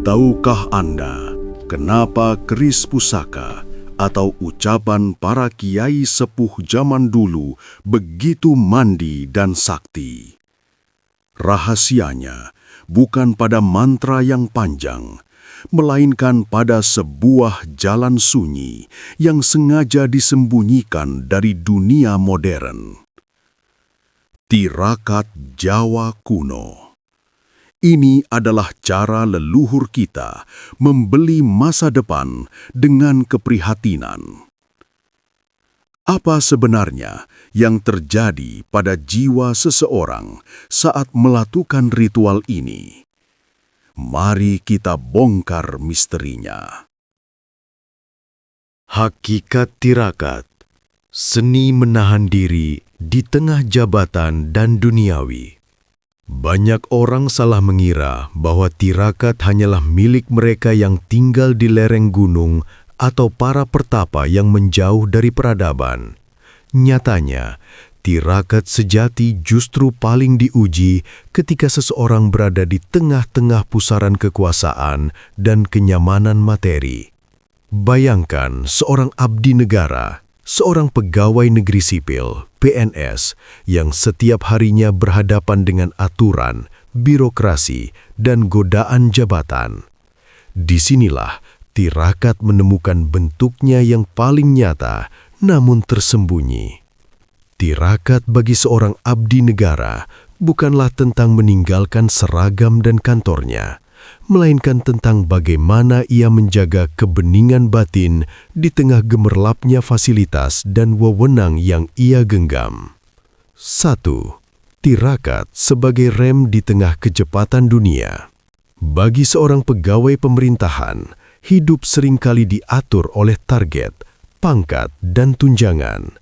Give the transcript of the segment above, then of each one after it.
Tahukah Anda kenapa keris pusaka atau ucapan para kiai sepuh zaman dulu begitu mandi dan sakti? Rahasianya bukan pada mantra yang panjang, melainkan pada sebuah jalan sunyi yang sengaja disembunyikan dari dunia modern. Tirakat Jawa kuno. Ini adalah cara leluhur kita membeli masa depan dengan keprihatinan. Apa sebenarnya yang terjadi pada jiwa seseorang saat melakukan ritual ini? Mari kita bongkar misterinya. Hakikat tirakat, seni menahan diri di tengah jabatan dan duniawi. Banyak orang salah mengira bahwa tirakat hanyalah milik mereka yang tinggal di lereng gunung atau para pertapa yang menjauh dari peradaban. Nyatanya, tirakat sejati justru paling diuji ketika seseorang berada di tengah-tengah pusaran kekuasaan dan kenyamanan materi. Bayangkan seorang abdi negara, seorang pegawai negeri sipil, PNS, yang setiap harinya berhadapan dengan aturan, birokrasi, dan godaan jabatan. Disinilah tirakat menemukan bentuknya yang paling nyata, namun tersembunyi. Tirakat bagi seorang abdi negara bukanlah tentang meninggalkan seragam dan kantornya, melainkan tentang bagaimana ia menjaga kebeningan batin di tengah gemerlapnya fasilitas dan wewenang yang ia genggam. 1. Tirakat sebagai rem di tengah kecepatan dunia. Bagi seorang pegawai pemerintahan, hidup seringkali diatur oleh target, pangkat, dan tunjangan.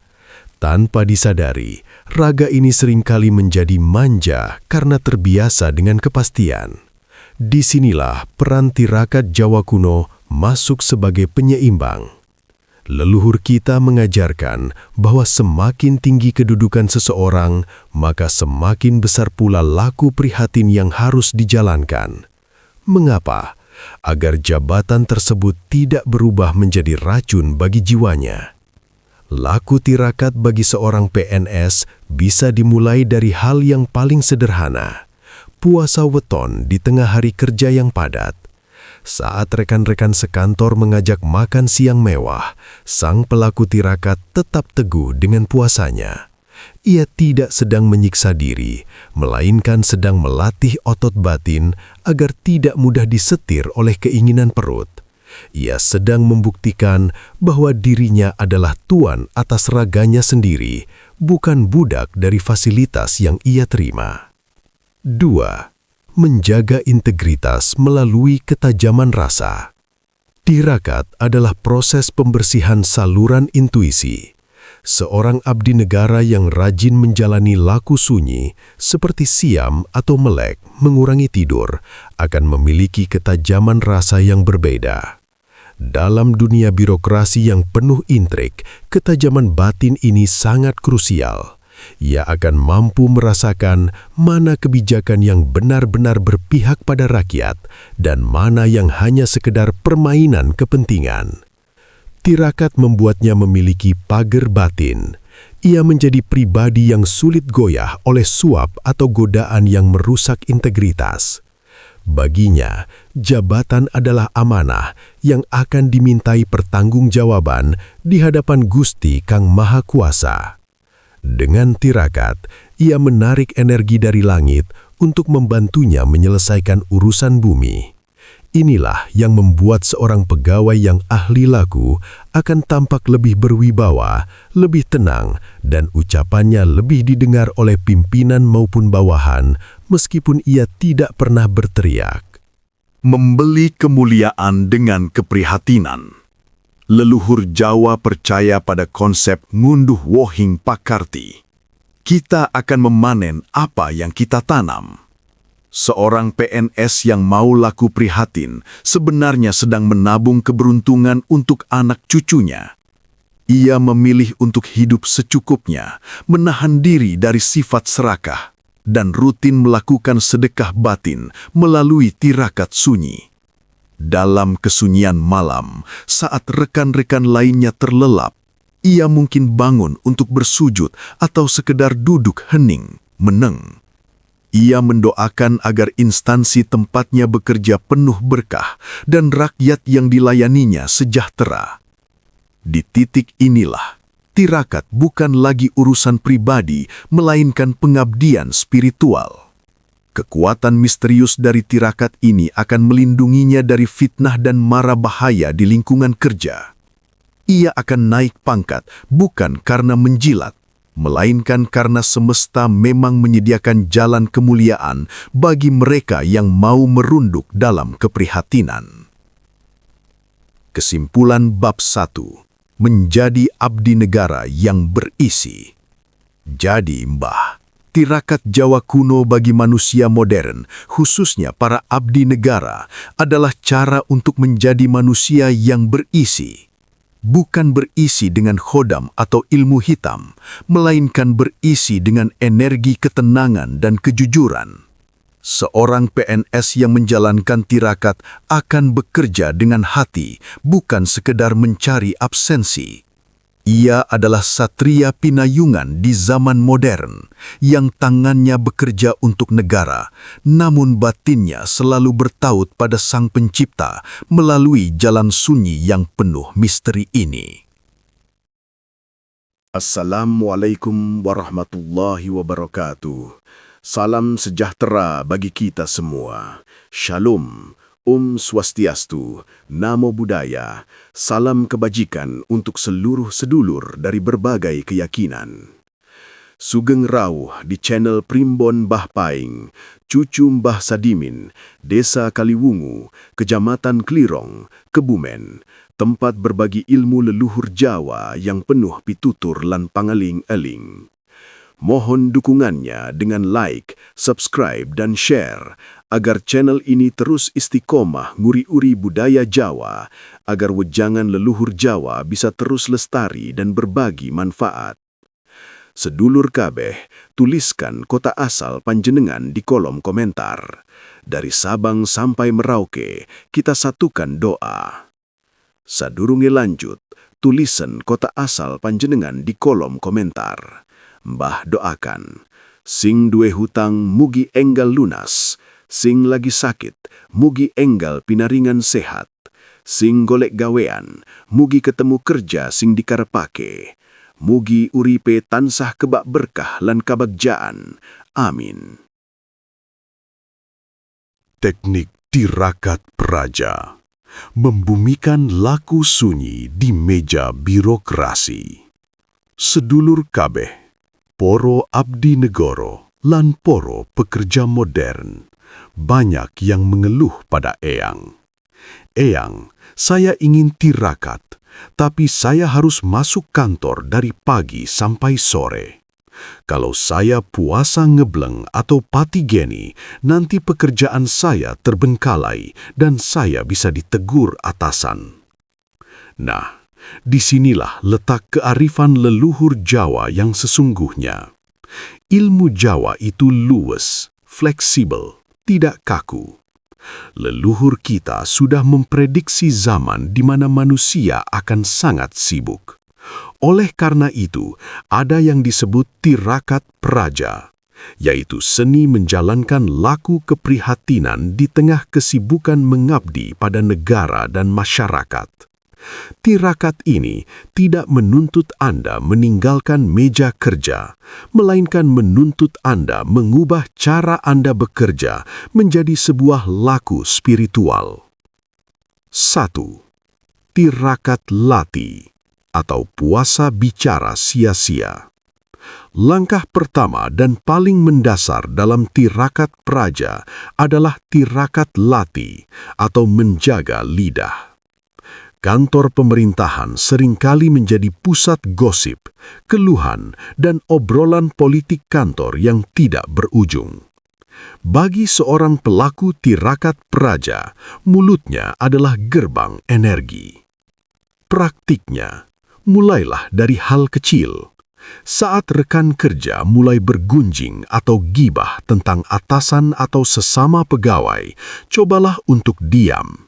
Tanpa disadari, raga ini seringkali menjadi manja karena terbiasa dengan kepastian. Disinilah peran tirakat Jawa kuno masuk sebagai penyeimbang. Leluhur kita mengajarkan bahwa semakin tinggi kedudukan seseorang, maka semakin besar pula laku prihatin yang harus dijalankan. Mengapa? Agar jabatan tersebut tidak berubah menjadi racun bagi jiwanya. Laku tirakat bagi seorang PNS bisa dimulai dari hal yang paling sederhana. Puasa weton di tengah hari kerja yang padat. Saat rekan-rekan sekantor mengajak makan siang mewah, sang pelaku tirakat tetap teguh dengan puasanya. Ia tidak sedang menyiksa diri, melainkan sedang melatih otot batin agar tidak mudah disetir oleh keinginan perut. Ia sedang membuktikan bahwa dirinya adalah tuan atas raganya sendiri, bukan budak dari fasilitas yang ia terima. 2. Menjaga integritas melalui ketajaman rasa. Tirakat adalah proses pembersihan saluran intuisi. Seorang abdi negara yang rajin menjalani laku sunyi, seperti siam atau melek, mengurangi tidur, akan memiliki ketajaman rasa yang berbeda. Dalam dunia birokrasi yang penuh intrik, ketajaman batin ini sangat krusial. Ia akan mampu merasakan mana kebijakan yang benar-benar berpihak pada rakyat dan mana yang hanya sekedar permainan kepentingan. Tirakat membuatnya memiliki pagar batin. Ia menjadi pribadi yang sulit goyah oleh suap atau godaan yang merusak integritas. Baginya, jabatan adalah amanah yang akan dimintai pertanggungjawaban di hadapan Gusti Kang Maha Kuasa. Dengan tirakat, ia menarik energi dari langit untuk membantunya menyelesaikan urusan bumi. Inilah yang membuat seorang pegawai yang ahli laku akan tampak lebih berwibawa, lebih tenang, dan ucapannya lebih didengar oleh pimpinan maupun bawahan, meskipun ia tidak pernah berteriak. Membeli kemuliaan dengan keprihatinan. Leluhur Jawa percaya pada konsep ngunduh wohing pakarti. Kita akan memanen apa yang kita tanam. Seorang PNS yang mau laku prihatin sebenarnya sedang menabung keberuntungan untuk anak cucunya. Ia memilih untuk hidup secukupnya, menahan diri dari sifat serakah, dan rutin melakukan sedekah batin melalui tirakat sunyi. Dalam kesunyian malam, saat rekan-rekan lainnya terlelap, ia mungkin bangun untuk bersujud atau sekedar duduk hening, meneng. Ia mendoakan agar instansi tempatnya bekerja penuh berkah dan rakyat yang dilayaninya sejahtera. Di titik inilah, tirakat bukan lagi urusan pribadi, melainkan pengabdian spiritual. Kekuatan misterius dari tirakat ini akan melindunginya dari fitnah dan mara bahaya di lingkungan kerja. Ia akan naik pangkat bukan karena menjilat, melainkan karena semesta memang menyediakan jalan kemuliaan bagi mereka yang mau merunduk dalam keprihatinan. Kesimpulan bab 1. Menjadi abdi negara yang berisi. Jadi, Mbah, tirakat Jawa kuno bagi manusia modern, khususnya para abdi negara, adalah cara untuk menjadi manusia yang berisi. Bukan berisi dengan khodam atau ilmu hitam, melainkan berisi dengan energi ketenangan dan kejujuran. Seorang PNS yang menjalankan tirakat akan bekerja dengan hati, bukan sekedar mencari absensi. Ia adalah satria pinayungan di zaman modern, yang tangannya bekerja untuk negara, namun batinnya selalu bertaut pada Sang Pencipta melalui jalan sunyi yang penuh misteri ini. Assalamualaikum warahmatullahi wabarakatuh. Salam sejahtera bagi kita semua. Shalom. Swastiastu, Namo Buddhaya, salam kebajikan untuk seluruh sedulur dari berbagai keyakinan. Sugeng Rauh di channel Primbon Mbah Paing, cucu Mbah Sadimin, Desa Kaliwungu, Kecamatan Klirong, Kebumen, tempat berbagi ilmu leluhur Jawa yang penuh pitutur lan pangaling-aling. Mohon dukungannya dengan like, subscribe, dan share agar channel ini terus istiqomah nguri-uri budaya Jawa, agar wejangan leluhur Jawa bisa terus lestari dan berbagi manfaat. Sedulur kabeh, tuliskan kota asal panjenengan di kolom komentar. Dari Sabang sampai Merauke, kita satukan doa. Sadurunge lanjut, tulisan kota asal panjenengan di kolom komentar. Mbah doakan, sing duwe hutang mugi enggal lunas, sing lagi sakit mugi enggal pinaringan sehat, sing golek gawean mugi ketemu kerja sing dikarepake, mugi uripe tansah kebak berkah lan kabagjaan. Amin. Teknik tirakat praja membumikan laku sunyi di meja birokrasi. Sedulur kabeh, poro abdi negoro lan poro pekerja modern, banyak yang mengeluh pada Eyang. Eyang, saya ingin tirakat, tapi saya harus masuk kantor dari pagi sampai sore. Kalau saya puasa ngebleng atau patigeni, nanti pekerjaan saya terbengkalai dan saya bisa ditegur atasan. Nah, disinilah letak kearifan leluhur Jawa yang sesungguhnya. Ilmu Jawa itu luwes, fleksibel, tidak kaku. Leluhur kita sudah memprediksi zaman di mana manusia akan sangat sibuk. Oleh karena itu, ada yang disebut tirakat praja, yaitu seni menjalankan laku keprihatinan di tengah kesibukan mengabdi pada negara dan masyarakat. Tirakat ini tidak menuntut Anda meninggalkan meja kerja, melainkan menuntut Anda mengubah cara Anda bekerja menjadi sebuah laku spiritual. 1. Tirakat lati atau puasa bicara sia-sia. Langkah pertama dan paling mendasar dalam tirakat praja adalah tirakat lati atau menjaga lidah. Kantor pemerintahan seringkali menjadi pusat gosip, keluhan, dan obrolan politik kantor yang tidak berujung. Bagi seorang pelaku tirakat praja, mulutnya adalah gerbang energi. Praktiknya, mulailah dari hal kecil. Saat rekan kerja mulai bergunjing atau gibah tentang atasan atau sesama pegawai, cobalah untuk diam.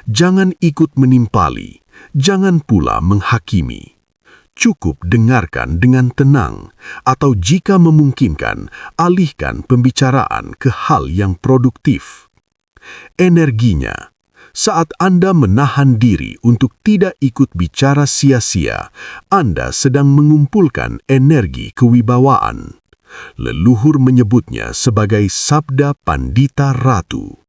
Jangan ikut menimpali, jangan pula menghakimi. Cukup dengarkan dengan tenang, atau jika memungkinkan, alihkan pembicaraan ke hal yang produktif. Energinya. Saat Anda menahan diri untuk tidak ikut bicara sia-sia, Anda sedang mengumpulkan energi kewibawaan. Leluhur menyebutnya sebagai Sabda Pandita Ratu.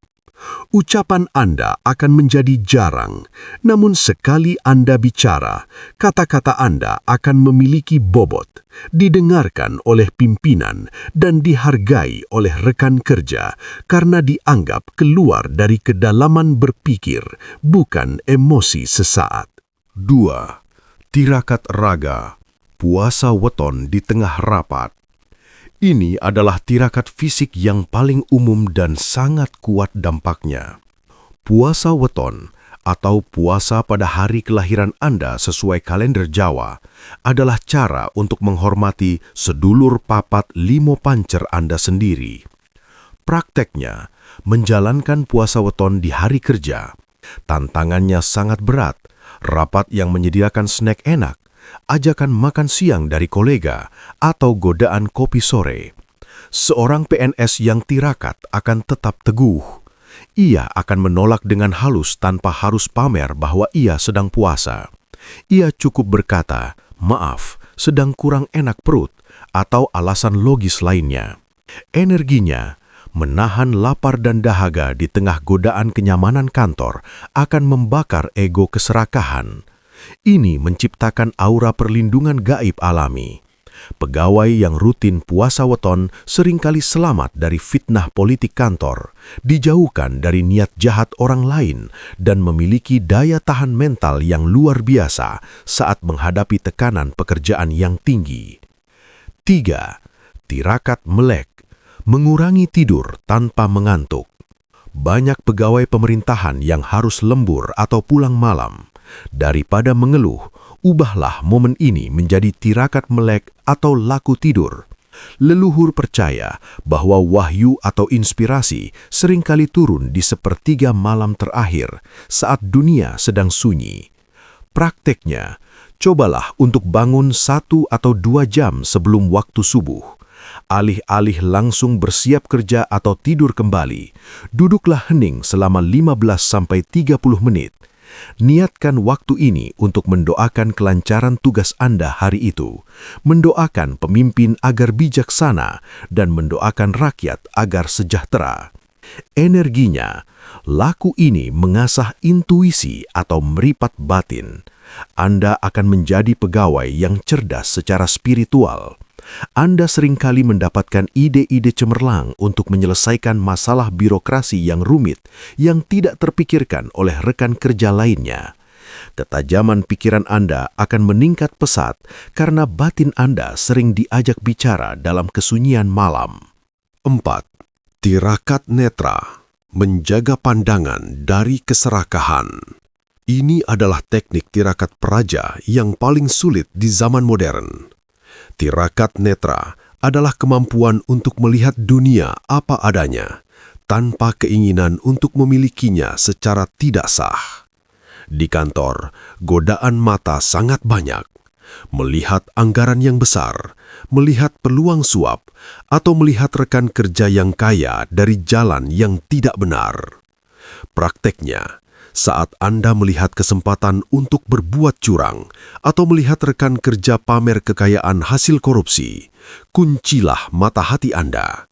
Ucapan Anda akan menjadi jarang, namun sekali Anda bicara, kata-kata Anda akan memiliki bobot, didengarkan oleh pimpinan, dan dihargai oleh rekan kerja karena dianggap keluar dari kedalaman berpikir, bukan emosi sesaat. 2. Tirakat raga, puasa weton di tengah rapat. Ini adalah tirakat fisik yang paling umum dan sangat kuat dampaknya. Puasa weton atau puasa pada hari kelahiran Anda sesuai kalender Jawa adalah cara untuk menghormati sedulur papat limo pancer Anda sendiri. Prakteknya, menjalankan puasa weton di hari kerja. Tantangannya sangat berat, rapat yang menyediakan snack enak, ajakan makan siang dari kolega, atau godaan kopi sore. Seorang PNS yang tirakat akan tetap teguh. Ia akan menolak dengan halus tanpa harus pamer bahwa ia sedang puasa. Ia cukup berkata, "Maaf, sedang kurang enak perut," atau alasan logis lainnya. Energinya, menahan lapar dan dahaga di tengah godaan kenyamanan kantor, akan membakar ego keserakahan. Ini menciptakan aura perlindungan gaib alami. Pegawai yang rutin puasa weton seringkali selamat dari fitnah politik kantor, dijauhkan dari niat jahat orang lain, dan memiliki daya tahan mental yang luar biasa saat menghadapi tekanan pekerjaan yang tinggi. 3. Tirakat melek, mengurangi tidur tanpa mengantuk. Banyak pegawai pemerintahan yang harus lembur atau pulang malam. Daripada mengeluh, ubahlah momen ini menjadi tirakat melek atau laku tidur. Leluhur percaya bahwa wahyu atau inspirasi seringkali turun di sepertiga malam terakhir saat dunia sedang sunyi. Prakteknya, cobalah untuk bangun 1 atau 2 jam sebelum waktu subuh. Alih-alih langsung bersiap kerja atau tidur kembali, duduklah hening selama 15-30 menit. Niatkan waktu ini untuk mendoakan kelancaran tugas Anda hari itu, mendoakan pemimpin agar bijaksana, dan mendoakan rakyat agar sejahtera. Energinya, laku ini mengasah intuisi atau meripat batin. Anda akan menjadi pegawai yang cerdas secara spiritual. Anda seringkali mendapatkan ide-ide cemerlang untuk menyelesaikan masalah birokrasi yang rumit yang tidak terpikirkan oleh rekan kerja lainnya. Ketajaman pikiran Anda akan meningkat pesat karena batin Anda sering diajak bicara dalam kesunyian malam. 4. Tirakat netra, menjaga pandangan dari keserakahan. Ini adalah teknik tirakat praja yang paling sulit di zaman modern. Tirakat netra adalah kemampuan untuk melihat dunia apa adanya, tanpa keinginan untuk memilikinya secara tidak sah. Di kantor, godaan mata sangat banyak. Melihat anggaran yang besar, melihat peluang suap, atau melihat rekan kerja yang kaya dari jalan yang tidak benar. Prakteknya, saat Anda melihat kesempatan untuk berbuat curang atau melihat rekan kerja pamer kekayaan hasil korupsi, kuncilah mata hati Anda.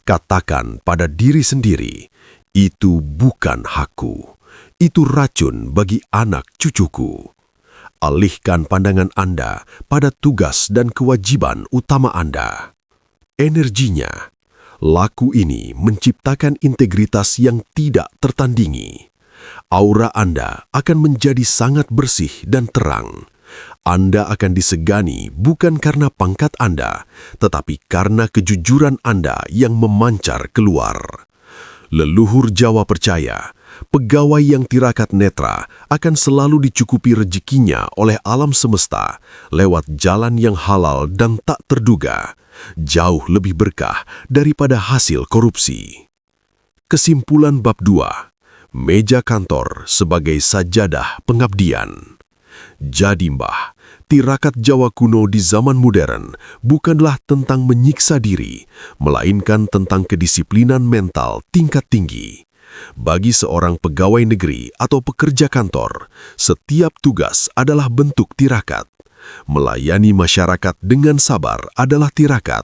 Katakan pada diri sendiri, itu bukan hakku, itu racun bagi anak cucuku. Alihkan pandangan Anda pada tugas dan kewajiban utama Anda. Energinya, laku ini menciptakan integritas yang tidak tertandingi. Aura Anda akan menjadi sangat bersih dan terang. Anda akan disegani bukan karena pangkat Anda, tetapi karena kejujuran Anda yang memancar keluar. Leluhur Jawa percaya, pegawai yang tirakat netra akan selalu dicukupi rezekinya oleh alam semesta lewat jalan yang halal dan tak terduga, jauh lebih berkah daripada hasil korupsi. Kesimpulan bab 2. meja kantor sebagai sajadah pengabdian. Jadi Mbah, tirakat Jawa kuno di zaman modern bukanlah tentang menyiksa diri, melainkan tentang kedisiplinan mental tingkat tinggi. Bagi seorang pegawai negeri atau pekerja kantor, setiap tugas adalah bentuk tirakat. Melayani masyarakat dengan sabar adalah tirakat.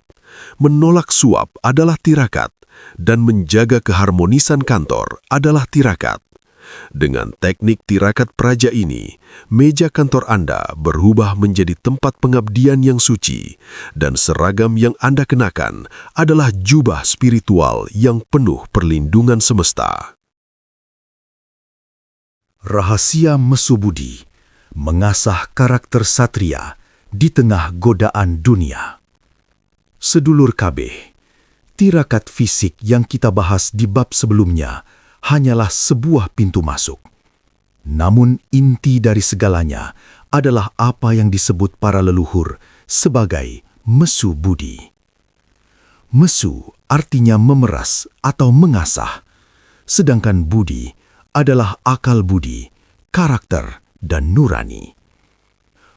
Menolak suap adalah tirakat. Dan menjaga keharmonisan kantor adalah tirakat. Dengan teknik tirakat praja ini, meja kantor Anda berubah menjadi tempat pengabdian yang suci, dan seragam yang Anda kenakan adalah jubah spiritual yang penuh perlindungan semesta. Rahasia Mesu Budi mengasah karakter satria di tengah godaan dunia. Sedulur KB, tirakat fisik yang kita bahas di bab sebelumnya hanyalah sebuah pintu masuk. Namun inti dari segalanya adalah apa yang disebut para leluhur sebagai Mesu Budi. Mesu artinya memeras atau mengasah, sedangkan Budi adalah akal budi, karakter, dan nurani.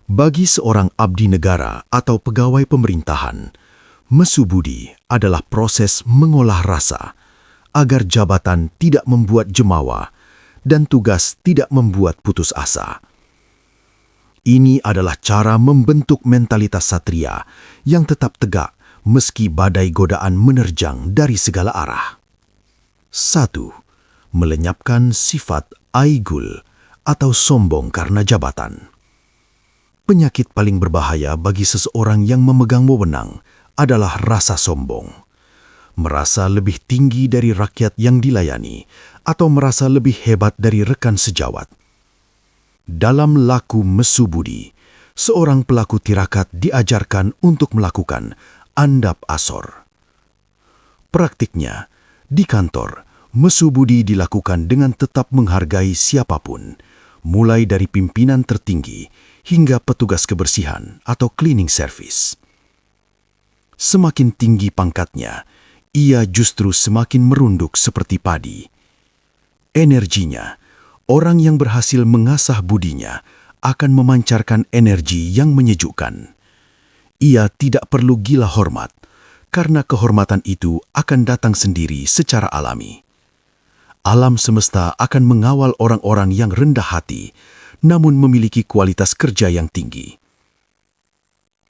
Bagi seorang abdi negara atau pegawai pemerintahan, Mesu Budi adalah proses mengolah rasa agar jabatan tidak membuat jemawa dan tugas tidak membuat putus asa. Ini adalah cara membentuk mentalitas satria yang tetap tegak meski badai godaan menerjang dari segala arah. 1. Melenyapkan sifat aigul atau sombong karena jabatan. Penyakit paling berbahaya bagi seseorang yang memegang wewenang adalah rasa sombong. Merasa lebih tinggi dari rakyat yang dilayani atau merasa lebih hebat dari rekan sejawat. Dalam laku Mesu Budi, seorang pelaku tirakat diajarkan untuk melakukan andap asor. Praktiknya, di kantor, Mesu Budi dilakukan dengan tetap menghargai siapapun, mulai dari pimpinan tertinggi hingga petugas kebersihan atau cleaning service. Semakin tinggi pangkatnya, ia justru semakin merunduk seperti padi. Energinya, orang yang berhasil mengasah budinya akan memancarkan energi yang menyejukkan. Ia tidak perlu gila hormat, karena kehormatan itu akan datang sendiri secara alami. Alam semesta akan mengawal orang-orang yang rendah hati, namun memiliki kualitas kerja yang tinggi.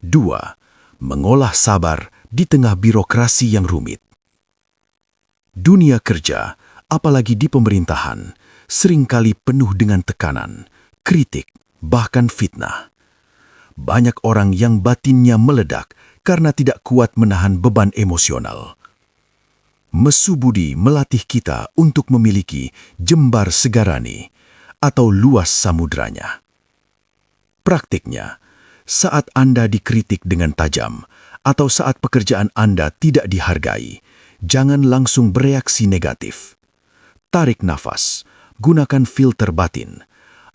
2. Mengolah sabar di tengah birokrasi yang rumit. Dunia kerja, apalagi di pemerintahan, seringkali penuh dengan tekanan, kritik, bahkan fitnah. Banyak orang yang batinnya meledak karena tidak kuat menahan beban emosional. Mesu Budi melatih kita untuk memiliki jembar segarani atau luas samudranya. Praktiknya, saat Anda dikritik dengan tajam atau saat pekerjaan Anda tidak dihargai, jangan langsung bereaksi negatif. Tarik nafas, gunakan filter batin.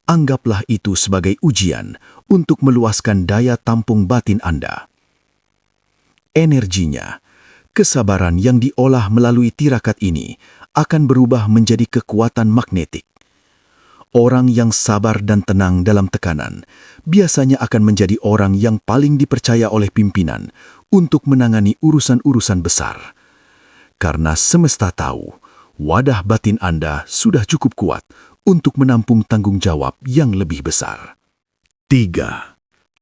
Anggaplah itu sebagai ujian untuk meluaskan daya tampung batin Anda. Energinya, kesabaran yang diolah melalui tirakat ini akan berubah menjadi kekuatan magnetik. Orang yang sabar dan tenang dalam tekanan biasanya akan menjadi orang yang paling dipercaya oleh pimpinan untuk menangani urusan-urusan besar. Karena semesta tahu, wadah batin Anda sudah cukup kuat untuk menampung tanggung jawab yang lebih besar. 3.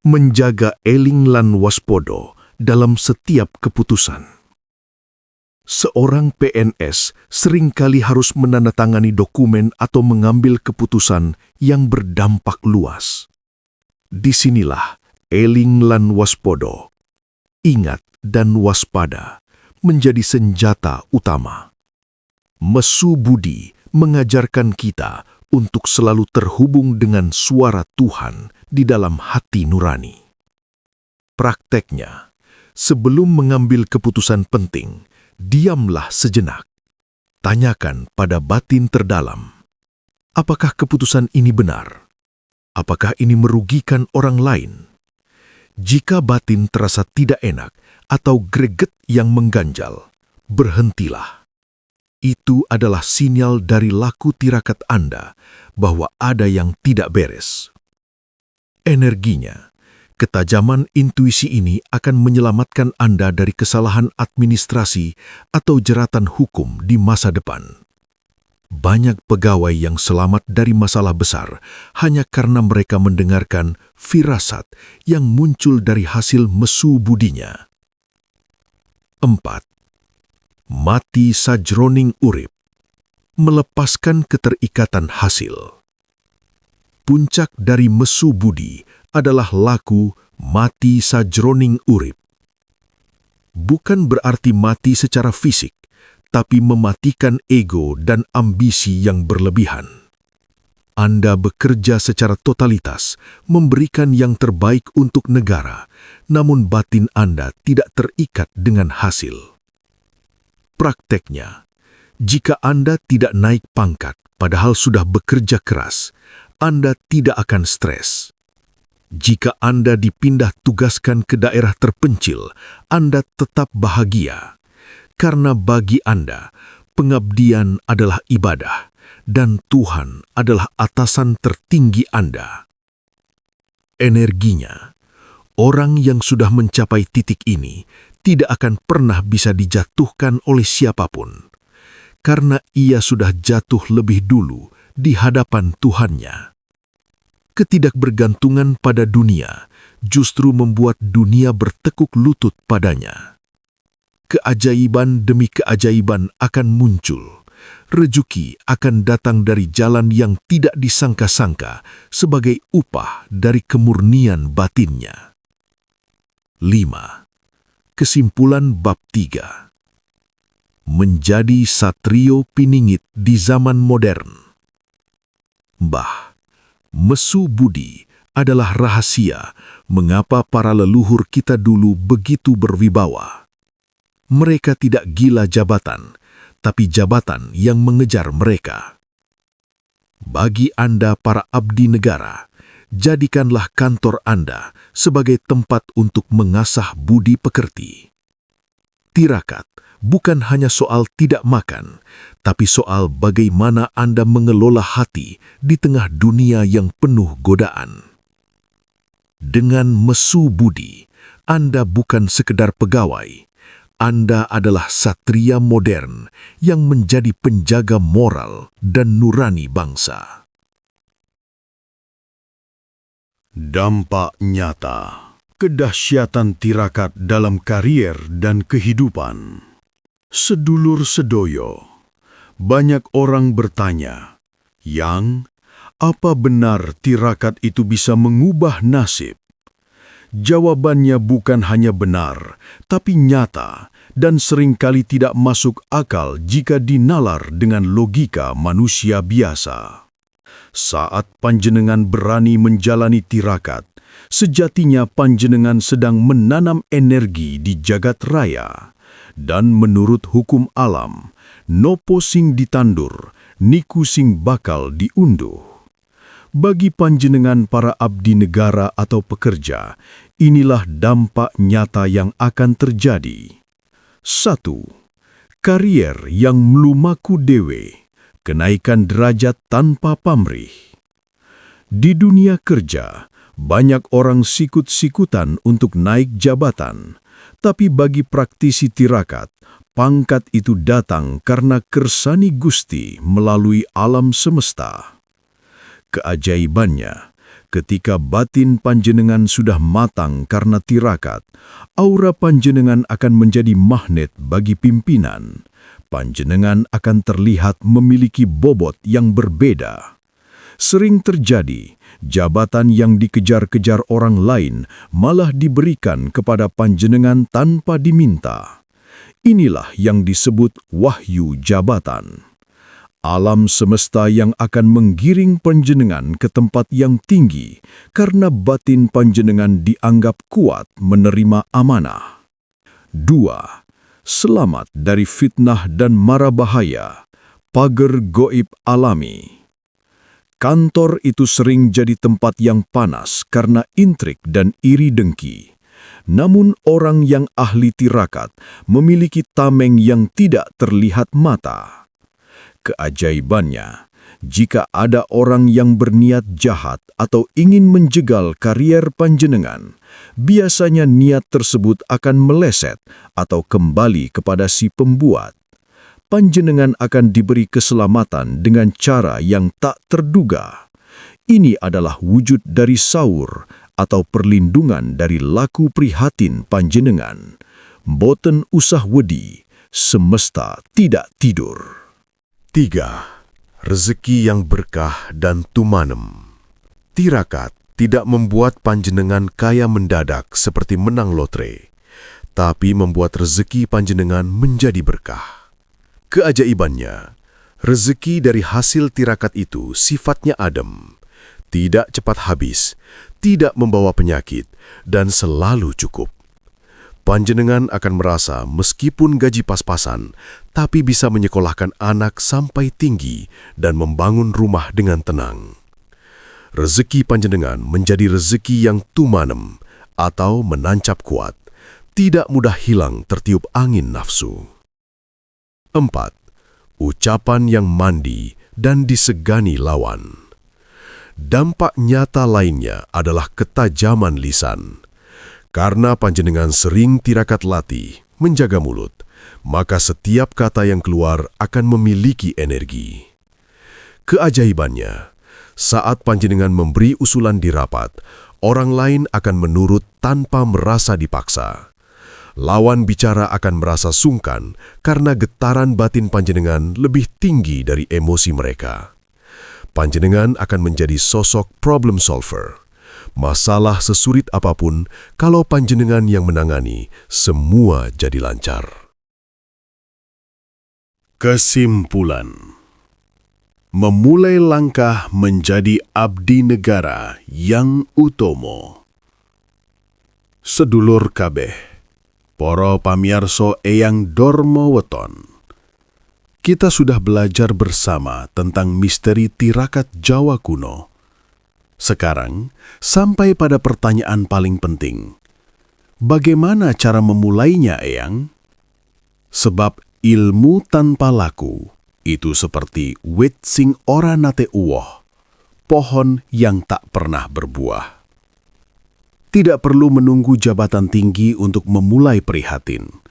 Menjaga eling lan waspodo dalam setiap keputusan. Seorang PNS seringkali harus menandatangani dokumen atau mengambil keputusan yang berdampak luas. Disinilah eling lan waspodo, ingat dan waspada, menjadi senjata utama. Mesu Budi mengajarkan kita untuk selalu terhubung dengan suara Tuhan di dalam hati nurani. Prakteknya, sebelum mengambil keputusan penting, diamlah sejenak. Tanyakan pada batin terdalam, apakah keputusan ini benar? Apakah ini merugikan orang lain? Jika batin terasa tidak enak atau greget yang mengganjal, berhentilah. Itu adalah sinyal dari laku tirakat Anda bahwa ada yang tidak beres. Energinya, ketajaman intuisi ini akan menyelamatkan Anda dari kesalahan administrasi atau jeratan hukum di masa depan. Banyak pegawai yang selamat dari masalah besar hanya karena mereka mendengarkan firasat yang muncul dari hasil mesu budinya. 4. Mati sajroning urip, melepaskan keterikatan hasil. Puncak dari mesu budi adalah laku mati sajroning urip. Bukan berarti mati secara fisik, tapi mematikan ego dan ambisi yang berlebihan. Anda bekerja secara totalitas, memberikan yang terbaik untuk negara, namun batin Anda tidak terikat dengan hasil. Prakteknya, jika Anda tidak naik pangkat padahal sudah bekerja keras, Anda tidak akan stres. Jika Anda dipindah tugaskan ke daerah terpencil, Anda tetap bahagia. Karena bagi Anda, pengabdian adalah ibadah dan Tuhan adalah atasan tertinggi Anda. Energinya, orang yang sudah mencapai titik ini tidak akan pernah bisa dijatuhkan oleh siapapun, karena ia sudah jatuh lebih dulu di hadapan Tuhannya. Ketidakbergantungan pada dunia justru membuat dunia bertekuk lutut padanya. Keajaiban demi keajaiban akan muncul. Rezeki akan datang dari jalan yang tidak disangka-sangka sebagai upah dari kemurnian batinnya. 5. Kesimpulan bab 3. Menjadi satrio piningit di zaman modern. Mesu budi adalah rahasia mengapa para leluhur kita dulu begitu berwibawa. Mereka tidak gila jabatan, tapi jabatan yang mengejar mereka. Bagi Anda para abdi negara, jadikanlah kantor Anda sebagai tempat untuk mengasah budi pekerti. Tirakat bukan hanya soal tidak makan, tapi soal bagaimana Anda mengelola hati di tengah dunia yang penuh godaan. Dengan mesu budi, Anda bukan sekedar pegawai. Anda adalah satria modern yang menjadi penjaga moral dan nurani bangsa. Dampak nyata, kedahsyatan tirakat dalam karier dan kehidupan. Sedulur sedoyo, banyak orang bertanya, "Yang, apa benar tirakat itu bisa mengubah nasib?" Jawabannya bukan hanya benar, tapi nyata dan seringkali tidak masuk akal jika dinalar dengan logika manusia biasa. Saat panjenengan berani menjalani tirakat, sejatinya panjenengan sedang menanam energi di jagat raya. Dan menurut hukum alam, nopo sing ditandur, niku sing bakal diunduh. Bagi panjenengan para abdi negara atau pekerja, inilah dampak nyata yang akan terjadi. 1. Karier yang mlumaku dewe, kenaikan derajat tanpa pamrih. Di dunia kerja, banyak orang sikut-sikutan untuk naik jabatan, tapi bagi praktisi tirakat, pangkat itu datang karena kersani Gusti melalui alam semesta. Keajaibannya, ketika batin panjenengan sudah matang karena tirakat, aura panjenengan akan menjadi magnet bagi pimpinan. Panjenengan akan terlihat memiliki bobot yang berbeda. Sering terjadi, jabatan yang dikejar-kejar orang lain malah diberikan kepada panjenengan tanpa diminta. Inilah yang disebut wahyu jabatan. Alam semesta yang akan menggiring panjenengan ke tempat yang tinggi karena batin panjenengan dianggap kuat menerima amanah. 2. Selamat dari fitnah dan mara bahaya, pagar goib alami. Kantor itu sering jadi tempat yang panas karena intrik dan iri dengki. Namun orang yang ahli tirakat memiliki tameng yang tidak terlihat mata. Keajaibannya, jika ada orang yang berniat jahat atau ingin menjegal karier panjenengan, biasanya niat tersebut akan meleset atau kembali kepada si pembuat. Panjenengan akan diberi keselamatan dengan cara yang tak terduga. Ini adalah wujud dari saur atau perlindungan dari laku prihatin panjenengan. Boten usah wedi, semesta tidak tidur. 3. Rezeki yang berkah dan tumanem. Tirakat tidak membuat panjenengan kaya mendadak seperti menang lotre, tapi membuat rezeki panjenengan menjadi berkah. Keajaibannya, rezeki dari hasil tirakat itu sifatnya adem, tidak cepat habis, tidak membawa penyakit, dan selalu cukup. Panjenengan akan merasa meskipun gaji pas-pasan, tapi bisa menyekolahkan anak sampai tinggi dan membangun rumah dengan tenang. Rezeki panjenengan menjadi rezeki yang tumanem atau menancap kuat, tidak mudah hilang tertiup angin nafsu. 4. Ucapan yang mandi dan disegani lawan. Dampak nyata lainnya adalah ketajaman lisan. Karena panjenengan sering tirakat latih menjaga mulut, maka setiap kata yang keluar akan memiliki energi. Keajaibannya, saat panjenengan memberi usulan di rapat, orang lain akan menurut tanpa merasa dipaksa. Lawan bicara akan merasa sungkan karena getaran batin panjenengan lebih tinggi dari emosi mereka. Panjenengan akan menjadi sosok problem solver. Masalah sesulit apapun, kalau panjenengan yang menangani, semua jadi lancar. Kesimpulan. Memulai langkah menjadi abdi negara yang utomo. Sedulur kabeh, para pamiarso eyang dormo weton. Kita sudah belajar bersama tentang misteri tirakat Jawa kuno. Sekarang, sampai pada pertanyaan paling penting. Bagaimana cara memulainya, Eyang? Sebab ilmu tanpa laku, itu seperti wit sing ora nate uwoh, pohon yang tak pernah berbuah. Tidak perlu menunggu jabatan tinggi untuk memulai prihatin.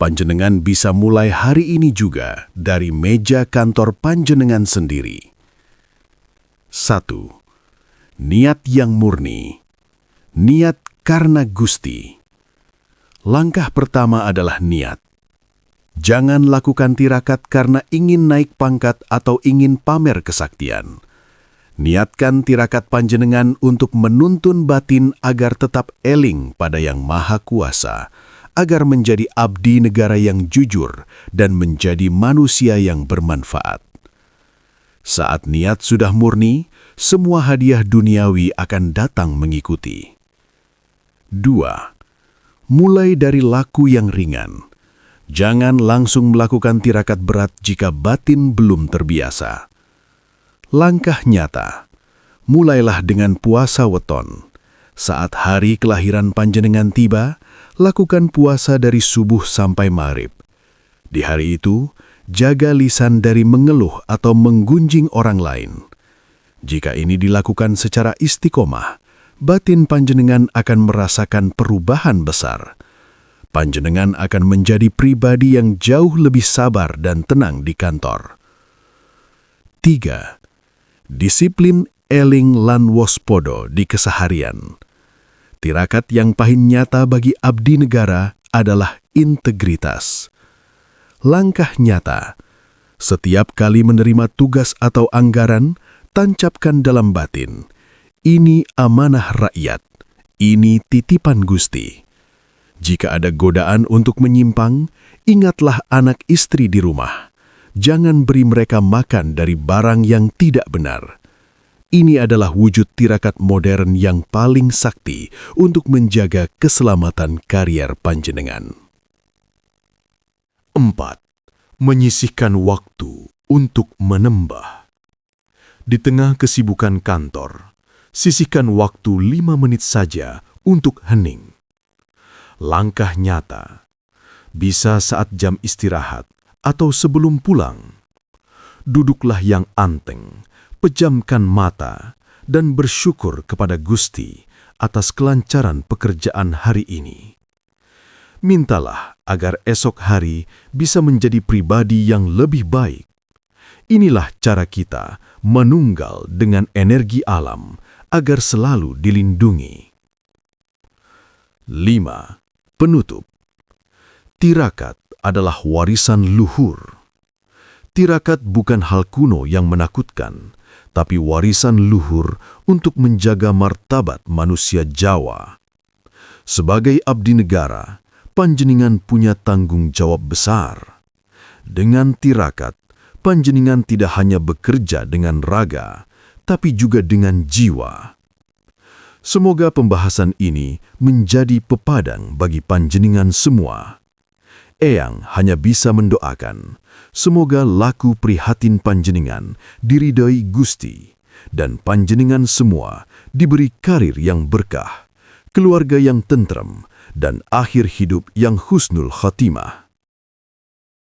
Panjenengan bisa mulai hari ini juga dari meja kantor panjenengan sendiri. 1. Niat yang murni. Niat karena Gusti. Langkah pertama adalah niat. Jangan lakukan tirakat karena ingin naik pangkat atau ingin pamer kesaktian. Niatkan tirakat panjenengan untuk menuntun batin agar tetap eling pada Yang Maha Kuasa, agar menjadi abdi negara yang jujur dan menjadi manusia yang bermanfaat. Saat niat sudah murni, semua hadiah duniawi akan datang mengikuti. 2. Mulai dari laku yang ringan. Jangan langsung melakukan tirakat berat jika batin belum terbiasa. Langkah nyata. Mulailah dengan puasa weton. Saat hari kelahiran panjenengan tiba, lakukan puasa dari subuh sampai maghrib. Di hari itu, jaga lisan dari mengeluh atau menggunjing orang lain. Jika ini dilakukan secara istiqomah, batin panjenengan akan merasakan perubahan besar. Panjenengan akan menjadi pribadi yang jauh lebih sabar dan tenang di kantor. 3. Disiplin eling lan waspodo di keseharian. Tirakat yang paling nyata bagi abdi negara adalah integritas. Langkah nyata. Setiap kali menerima tugas atau anggaran, tancapkan dalam batin. Ini amanah rakyat. Ini titipan Gusti. Jika ada godaan untuk menyimpang, ingatlah anak istri di rumah. Jangan beri mereka makan dari barang yang tidak benar. Ini adalah wujud tirakat modern yang paling sakti untuk menjaga keselamatan karier panjenengan. 4. Menyisihkan waktu untuk menembah. Di tengah kesibukan kantor, sisihkan waktu 5 menit saja untuk hening. Langkah nyata. Bisa saat jam istirahat atau sebelum pulang. duduklah yang anteng, pejamkan mata, dan bersyukur kepada Gusti atas kelancaran pekerjaan hari ini. Mintalah agar esok hari bisa menjadi pribadi yang lebih baik. Inilah cara kita menunggal dengan energi alam agar selalu dilindungi. 5. Penutup. Tirakat adalah warisan luhur. Tirakat bukan hal kuno yang menakutkan, tapi warisan luhur untuk menjaga martabat manusia Jawa. Sebagai abdi negara, panjenengan punya tanggung jawab besar. Dengan tirakat, panjenengan tidak hanya bekerja dengan raga, tapi juga dengan jiwa. Semoga pembahasan ini menjadi pepadang bagi panjenengan semua. Eyang hanya bisa mendoakan, semoga laku prihatin panjenengan diridhoi Gusti, dan panjenengan semua diberi karir yang berkah, keluarga yang tentrem, dan akhir hidup yang husnul khotimah.